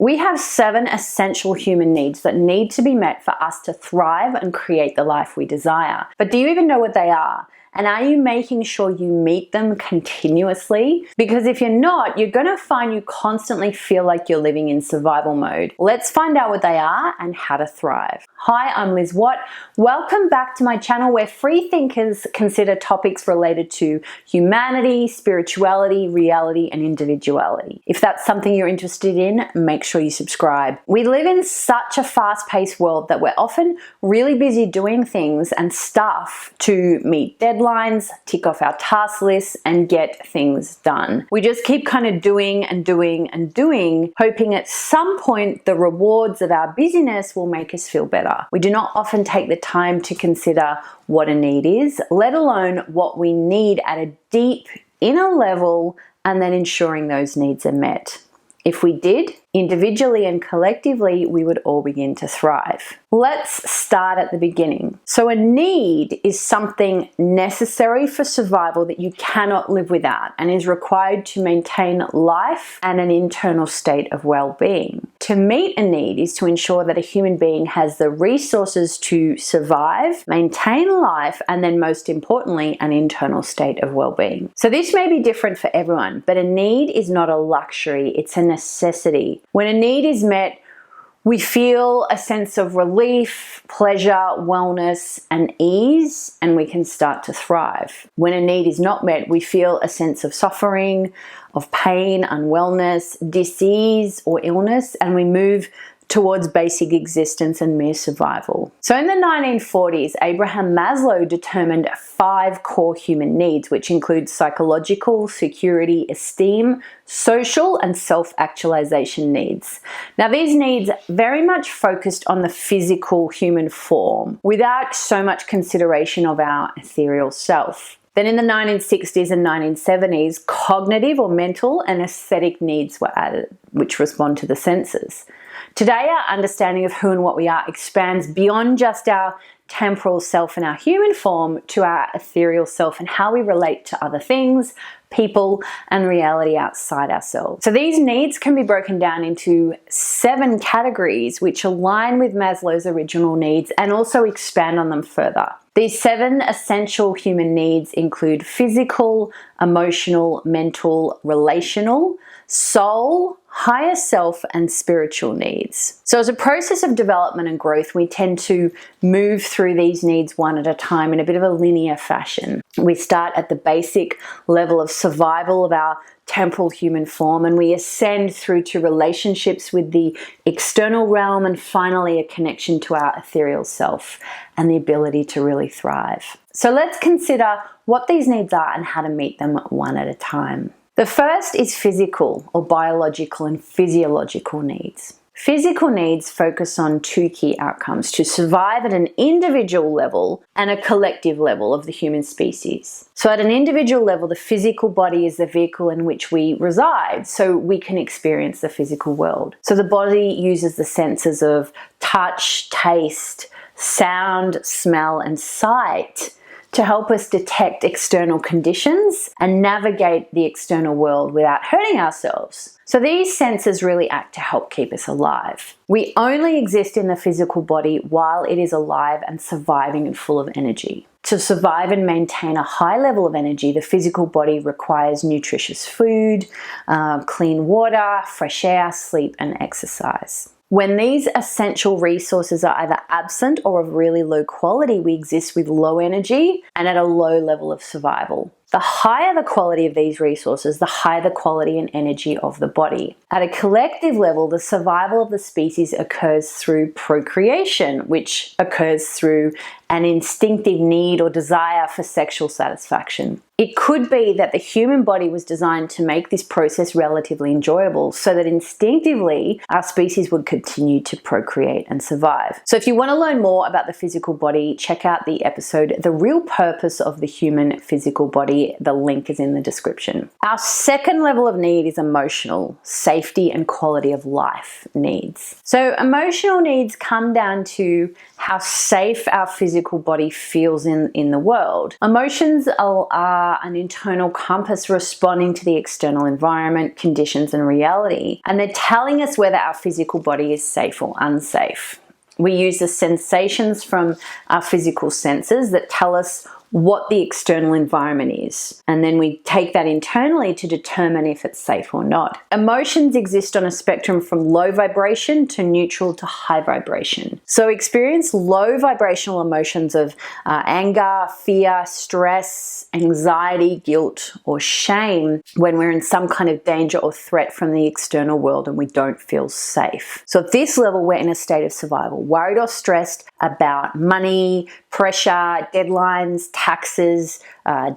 We have 7 essential human needs that need to be met for us to thrive and create the life we desire. But do you even know what they are? And are you making sure you meet them continuously? Because if you're not, you're going to find you constantly feel like you're living in survival mode. Let's find out what they are and how to thrive. Hi, I'm Liz Watt. Welcome back to my channel where free thinkers consider topics related to humanity, spirituality, reality, and individuality. If that's something you're interested in, make sure you subscribe. We live in such a fast-paced world that we're often really busy doing things and stuff to meet deadlines, tick off our task lists, and get things done. We just keep kind of doing and doing and doing, hoping at some point the rewards of our busyness will make us feel better. We do not often take the time to consider what a need is, let alone what we need at a deep inner level, and then ensuring those needs are met. If we did, individually and collectively, we would all begin to thrive. Let's start at the beginning. So a need is something necessary for survival that you cannot live without and is required to maintain life and an internal state of well-being. To meet a need is to ensure that a human being has the resources to survive, maintain life, and then most importantly, an internal state of well-being. So this may be different for everyone, but a need is not a luxury, it's a necessity. When a need is met, we feel a sense of relief, pleasure, wellness, and ease, and we can start to thrive. When a need is not met, we feel a sense of suffering, of pain, unwellness, disease, or illness, and we move towards basic existence and mere survival. So in the 1940s, Abraham Maslow determined 5 core human needs, which include psychological, security, esteem, social, and self-actualization needs. Now these needs very much focused on the physical human form without so much consideration of our ethereal self. Then in the 1960s and 1970s, cognitive or mental and aesthetic needs were added, which respond to the senses. Today, our understanding of who and what we are expands beyond just our temporal self and our human form to our ethereal self and how we relate to other things, people, and reality outside ourselves. So these needs can be broken down into 7 categories which align with Maslow's original needs and also expand on them further. These 7 essential human needs include physical, emotional, mental, relational, soul, higher self, and spiritual needs. So as a process of development and growth, we tend to move through these needs one at a time in a bit of a linear fashion. We start at the basic level of survival of our temporal human form, and we ascend through to relationships with the external realm, and finally a connection to our ethereal self and the ability to really thrive. So let's consider what these needs are and how to meet them one at a time. The first is physical or biological and physiological needs. Physical needs focus on 2 key outcomes: to survive at an individual level and a collective level of the human species. So at an individual level, the physical body is the vehicle in which we reside, so we can experience the physical world. So the body uses the senses of touch, taste, sound, smell, and sight to help us detect external conditions and navigate the external world without hurting ourselves. So these senses really act to help keep us alive. We only exist in the physical body while it is alive and surviving and full of energy. To survive and maintain a high level of energy, the physical body requires nutritious food, clean water, fresh air, sleep, and exercise. When these essential resources are either absent or of really low quality, we exist with low energy and at a low level of survival. The higher the quality of these resources, the higher the quality and energy of the body. At a collective level, the survival of the species occurs through procreation, which occurs through an instinctive need or desire for sexual satisfaction. It could be that the human body was designed to make this process relatively enjoyable so that instinctively our species would continue to procreate and survive. So if you want to learn more about the physical body, check out the episode, The Real Purpose of the Human Physical Body. The link is in the description. Our second level of need is emotional, safety and quality of life needs. So emotional needs come down to how safe our physical body feels in the world. Emotions are are an internal compass responding to the external environment, conditions, and reality. And they're telling us whether our physical body is safe or unsafe. We use the sensations from our physical senses that tell us what the external environment is. And then we take that internally to determine if it's safe or not. Emotions exist on a spectrum from low vibration to neutral to high vibration. So experience low vibrational emotions of anger, fear, stress, anxiety, guilt, or shame when we're in some kind of danger or threat from the external world and we don't feel safe. So at this level, we're in a state of survival, worried or stressed about money, pressure, deadlines, taxes,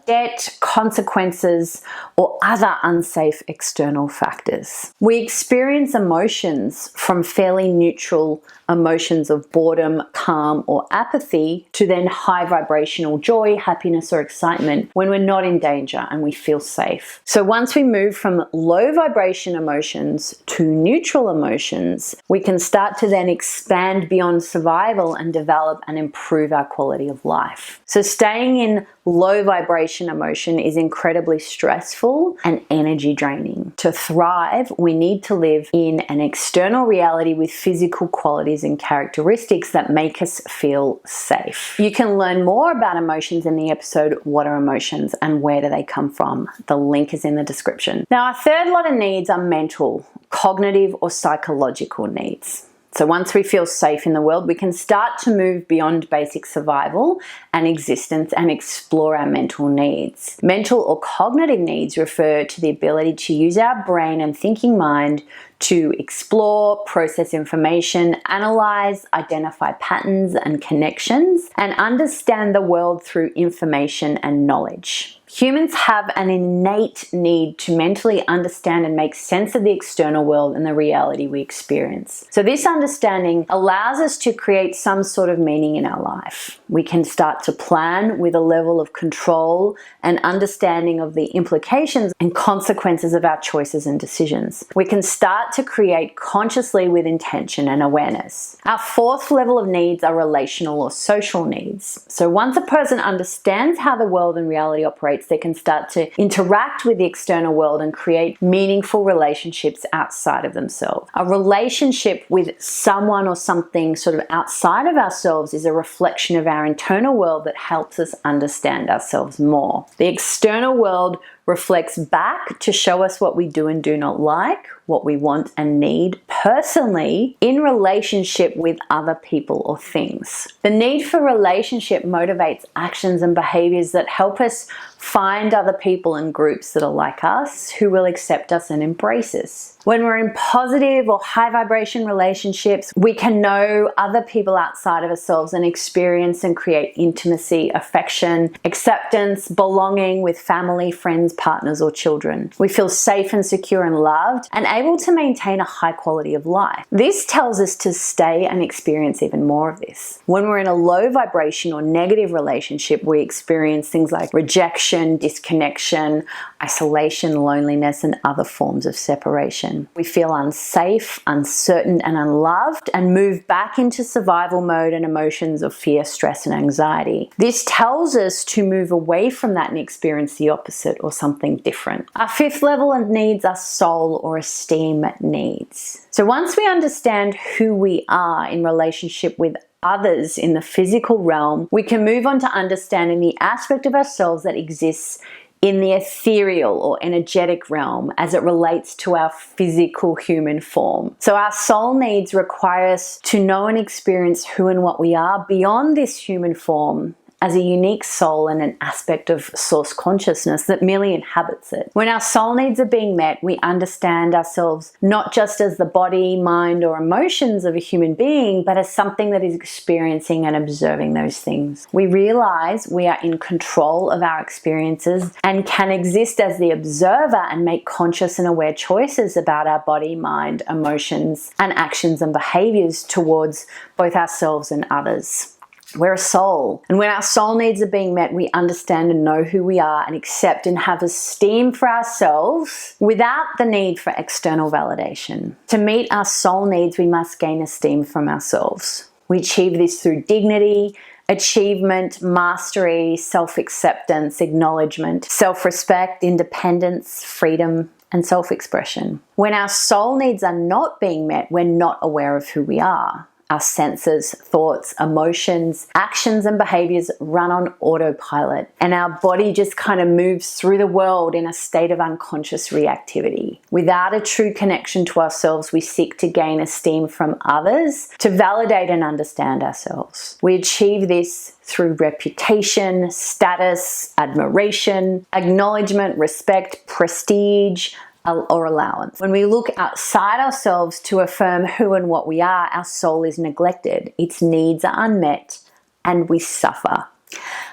debt, consequences, or other unsafe external factors. We experience emotions from fairly neutral emotions of boredom, calm, or apathy to then high vibrational joy, happiness, or excitement when we're not in danger and we feel safe. So once we move from low vibration emotions to neutral emotions, we can start to then expand beyond survival and develop and improve our quality of life. So staying in low vibration emotion is incredibly stressful and energy draining. To thrive, we need to live in an external reality with physical qualities and characteristics that make us feel safe. You can learn more about emotions in the episode, What are Emotions and Where do they come from? The link is in the description. Now, our third lot of needs are mental, cognitive, or psychological needs. So once we feel safe in the world, we can start to move beyond basic survival and existence and explore our mental needs. Mental or cognitive needs refer to the ability to use our brain and thinking mind to explore, process information, analyze, identify patterns and connections, and understand the world through information and knowledge. Humans have an innate need to mentally understand and make sense of the external world and the reality we experience. So this understanding allows us to create some sort of meaning in our life. We can start to plan with a level of control and understanding of the implications and consequences of our choices and decisions. We can start to create consciously with intention and awareness. Our fourth level of needs are relational or social needs. So once a person understands how the world and reality operates, they can start to interact with the external world and create meaningful relationships outside of themselves. A relationship with someone or something sort of outside of ourselves is a reflection of our internal world that helps us understand ourselves more. The external world reflects back to show us what we do and do not like, what we want and need personally in relationship with other people or things. The need for relationship motivates actions and behaviors that help us find other people and groups that are like us, who will accept us and embrace us. When we're in positive or high vibration relationships, we can know other people outside of ourselves and experience and create intimacy, affection, acceptance, belonging with family, friends, partners, or children. We feel safe and secure and loved and able to maintain a high quality of life. This tells us to stay and experience even more of this. When we're in a low vibration or negative relationship, we experience things like rejection, disconnection, isolation, loneliness, and other forms of separation. We feel unsafe, uncertain, and unloved, and move back into survival mode and emotions of fear, stress, and anxiety. This tells us to move away from that and experience the opposite or something different. Our fifth level of needs are soul or esteem needs. So once we understand who we are in relationship with others in the physical realm, we can move on to understanding the aspect of ourselves that exists in the ethereal or energetic realm as it relates to our physical human form. So our soul needs require us to know and experience who and what we are beyond this human form as a unique soul and an aspect of source consciousness that merely inhabits it. When our soul needs are being met, we understand ourselves not just as the body, mind, or emotions of a human being, but as something that is experiencing and observing those things. We realize we are in control of our experiences and can exist as the observer and make conscious and aware choices about our body, mind, emotions, and actions and behaviors towards both ourselves and others. We're a soul, and when our soul needs are being met, we understand and know who we are and accept and have esteem for ourselves without the need for external validation. To meet our soul needs, we must gain esteem from ourselves. We achieve this through dignity, achievement, mastery, self-acceptance, acknowledgement, self-respect, independence, freedom, and self-expression. When our soul needs are not being met, we're not aware of who we are. Our senses, thoughts, emotions, actions, and behaviors run on autopilot, and our body just kind of moves through the world in a state of unconscious reactivity. Without a true connection to ourselves, we seek to gain esteem from others to validate and understand ourselves. We achieve this through reputation, status, admiration, acknowledgement, respect, prestige, or allowance. When we look outside ourselves to affirm who and what we are, our soul is neglected, its needs are unmet, and we suffer.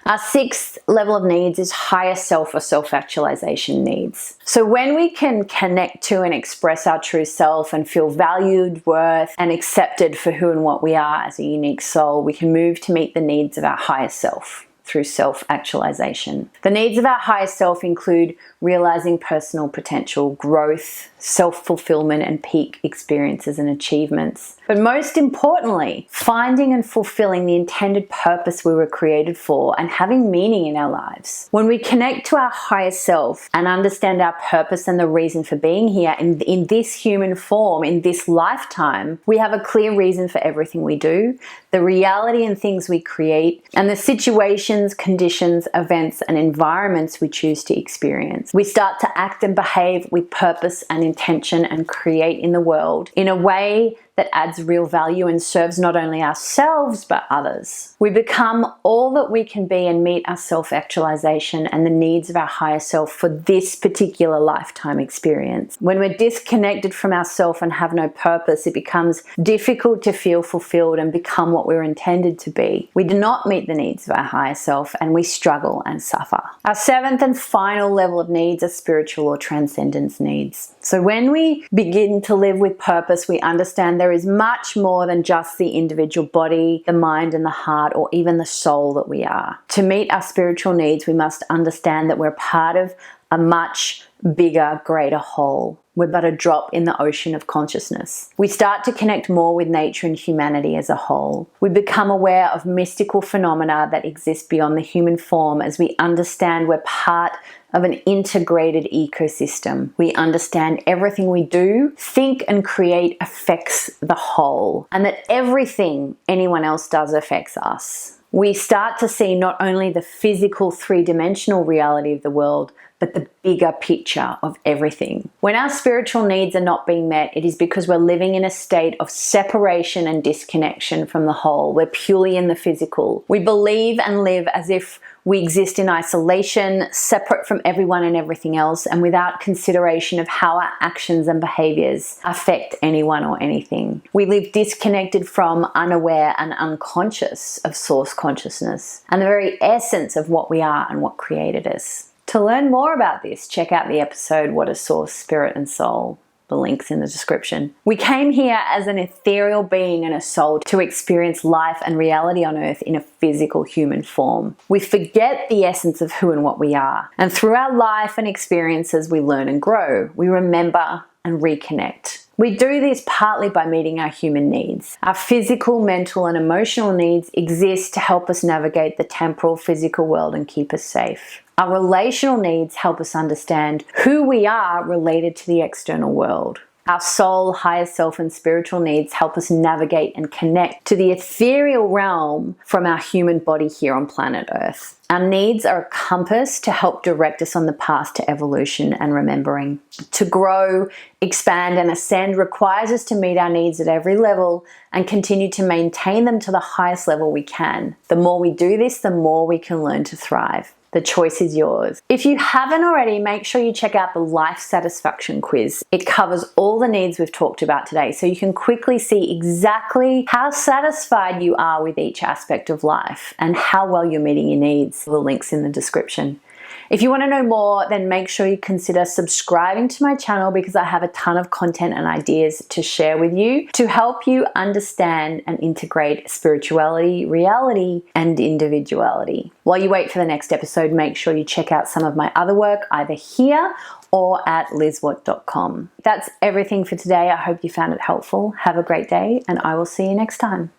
Our sixth level of needs is higher self or self-actualization needs. So when we can connect to and express our true self and feel valued, worth, and accepted for who and what we are as a unique soul, we can move to meet the needs of our higher self through self-actualization. The needs of our higher self include realizing personal potential, growth, self-fulfillment, and peak experiences and achievements. But most importantly, finding and fulfilling the intended purpose we were created for and having meaning in our lives. When we connect to our higher self and understand our purpose and the reason for being here in this human form, in this lifetime, we have a clear reason for everything we do, the reality and things we create, and the situations, conditions, events, and environments we choose to experience. We start to act and behave with purpose and intention and create in the world in a way that adds real value and serves not only ourselves but others. We become all that we can be and meet our self-actualization and the needs of our higher self for this particular lifetime experience. When we're disconnected from ourself and have no purpose, it becomes difficult to feel fulfilled and become what we're intended to be. We do not meet the needs of our higher self and we struggle and suffer. Our seventh and final level of needs are spiritual or transcendence needs. So when we begin to live with purpose, we understand there is much more than just the individual body, the mind, and the heart, or even the soul that we are. To meet our spiritual needs, we must understand that we're part of a much bigger, greater whole. We're but a drop in the ocean of consciousness. We start to connect more with nature and humanity as a whole. We become aware of mystical phenomena that exist beyond the human form as we understand we're part of an integrated ecosystem. We understand everything we do, think, and create affects the whole, and that everything anyone else does affects us. We start to see not only the physical three-dimensional reality of the world, but the bigger picture of everything. When our spiritual needs are not being met, it is because we're living in a state of separation and disconnection from the whole. We're purely in the physical. We believe and live as if we exist in isolation, separate from everyone and everything else, and without consideration of how our actions and behaviors affect anyone or anything. We live disconnected from, unaware, and unconscious of source consciousness and the very essence of what we are and what created us. To learn more about this, check out the episode, What is Source, Spirit and Soul? The link's in the description. We came here as an ethereal being and a soul to experience life and reality on earth in a physical human form. We forget the essence of who and what we are. And through our life and experiences, we learn and grow. We remember and reconnect. We do this partly by meeting our human needs. Our physical, mental, and emotional needs exist to help us navigate the temporal physical world and keep us safe. Our relational needs help us understand who we are related to the external world. Our soul, higher self, and spiritual needs help us navigate and connect to the ethereal realm from our human body here on planet Earth. Our needs are a compass to help direct us on the path to evolution and remembering. To grow, expand, and ascend requires us to meet our needs at every level and continue to maintain them to the highest level we can. The more we do this, the more we can learn to thrive. The choice is yours. If you haven't already, make sure you check out the Life Satisfaction Quiz. It covers all the needs we've talked about today, so you can quickly see exactly how satisfied you are with each aspect of life and how well you're meeting your needs. The link's in the description. If you want to know more, then make sure you consider subscribing to my channel because I have a ton of content and ideas to share with you to help you understand and integrate spirituality, reality, and individuality. While you wait for the next episode, make sure you check out some of my other work either here or at lizwatt.com. That's everything for today. I hope you found it helpful. Have a great day, and I will see you next time.